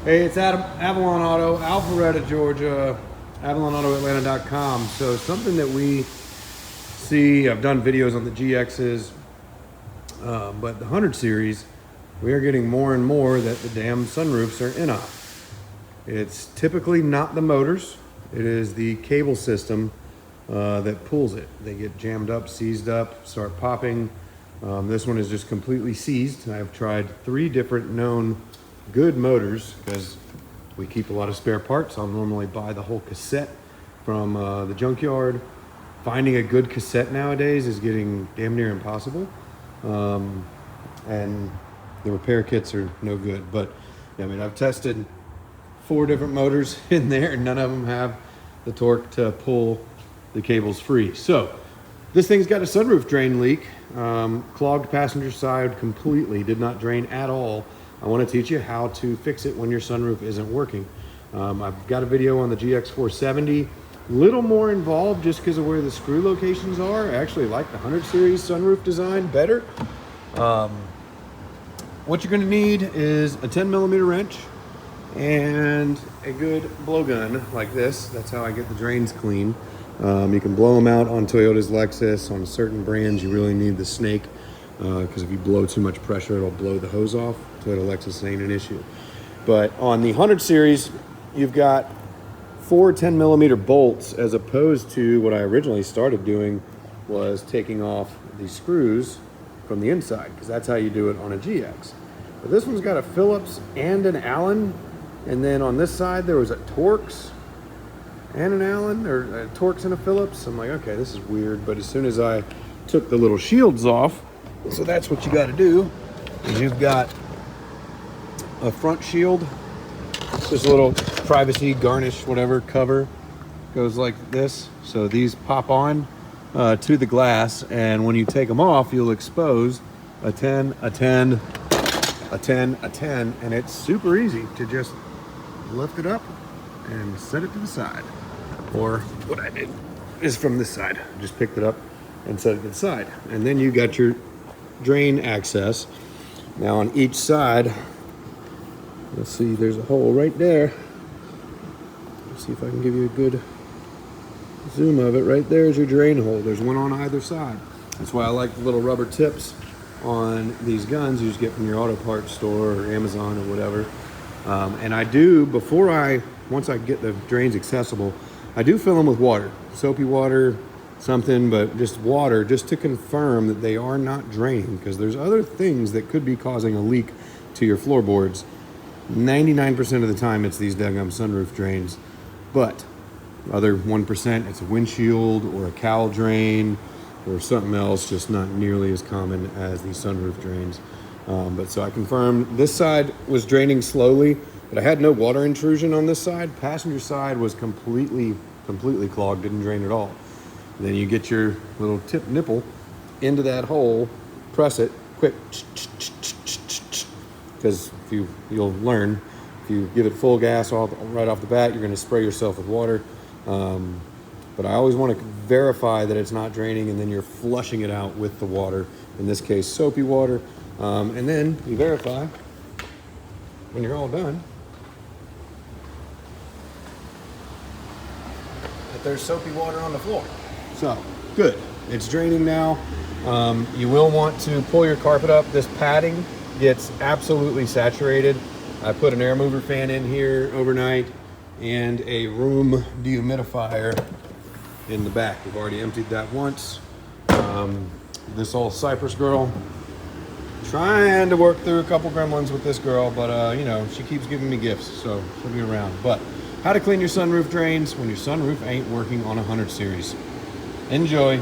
Hey, it's Adam, Avalon Auto, Alpharetta, Georgia, AvalonAutoAtlanta.com. So something that we see, I've done videos on the GXs, but the 100 series, we are getting more and more that the damn sunroofs are in on. It's typically not the motors, it is the cable system that pulls it. They get jammed up, seized up, start popping. This one is just completely seized. I've tried 3 different known good motors because we keep a lot of spare parts. I'll normally buy the whole cassette from the junkyard. Finding a good cassette nowadays is getting damn near impossible. And the repair kits are no good. But I mean, I've tested 4 different motors in there and none of them have the torque to pull the cables free. So this thing's got a sunroof drain leak, clogged passenger side completely, did not drain at all. I want to teach you how to fix it when your sunroof isn't working. I've got a video on the GX470, a little more involved just because of where the screw locations are. I actually like the 100 series sunroof design better. What you're going to need is a 10mm wrench and a good blowgun like this. That's how I get the drains clean. You can blow them out on Toyota's Lexus. On certain brands, you really need the snake because if you blow too much pressure, it'll blow the hose off. Toyota Lexus ain't an issue. But on the 100 series, you've got 4 10mm bolts as opposed to what I originally started doing was taking off the screws from the inside because that's how you do it on a GX. But this one's got a Phillips and an Allen. And then on this side, there was a Torx and an Allen, or a Torx and a Phillips. I'm like, okay, this is weird. But as soon as I took the little shields off, so that's what you got to do, is you've got a front shield, just a little privacy garnish, whatever cover, goes like this. So these pop on to the glass, and when you take them off, you'll expose a 10, a 10, a 10, a 10, and it's super easy to just lift it up and set it to the side. Or what I did is from this side, just picked it up and set it to the side. And then you got your drain access. Now on each side, let's see, there's a hole right there. Let's see if I can give you a good zoom of it. Right there is your drain hole. There's one on either side. That's why I like the little rubber tips on these guns you just get from your auto parts store or Amazon or whatever. And I do, once I get the drains accessible, I do fill them with water, soapy water, something, but just water, just to confirm that they are not draining, because there's other things that could be causing a leak to your floorboards. 99% of the time it's these daggum sunroof drains, but other 1%, it's a windshield or a cowl drain or something else, just not nearly as common as these sunroof drains. But so I confirmed this side was draining slowly, but I had no water intrusion on this side. Passenger side was completely clogged, didn't drain at all. And then you get your little tip nipple into that hole, press it quick, because you'll learn, if you give it full gas right off the bat, you're going to spray yourself with water. But I always want to verify that it's not draining, and then you're flushing it out with the water, in this case soapy water. And then you verify when you're all done that there's soapy water on the floor. So good, it's draining now. You will want to pull your carpet up. This padding gets absolutely saturated. I put an air mover fan in here overnight and a room dehumidifier in the back. We've already emptied that once. This old Cypress girl, trying to work through a couple gremlins with this girl, but you know, she keeps giving me gifts, so she'll be around. But how to clean your sunroof drains when your sunroof ain't working on a 100 series. Enjoy.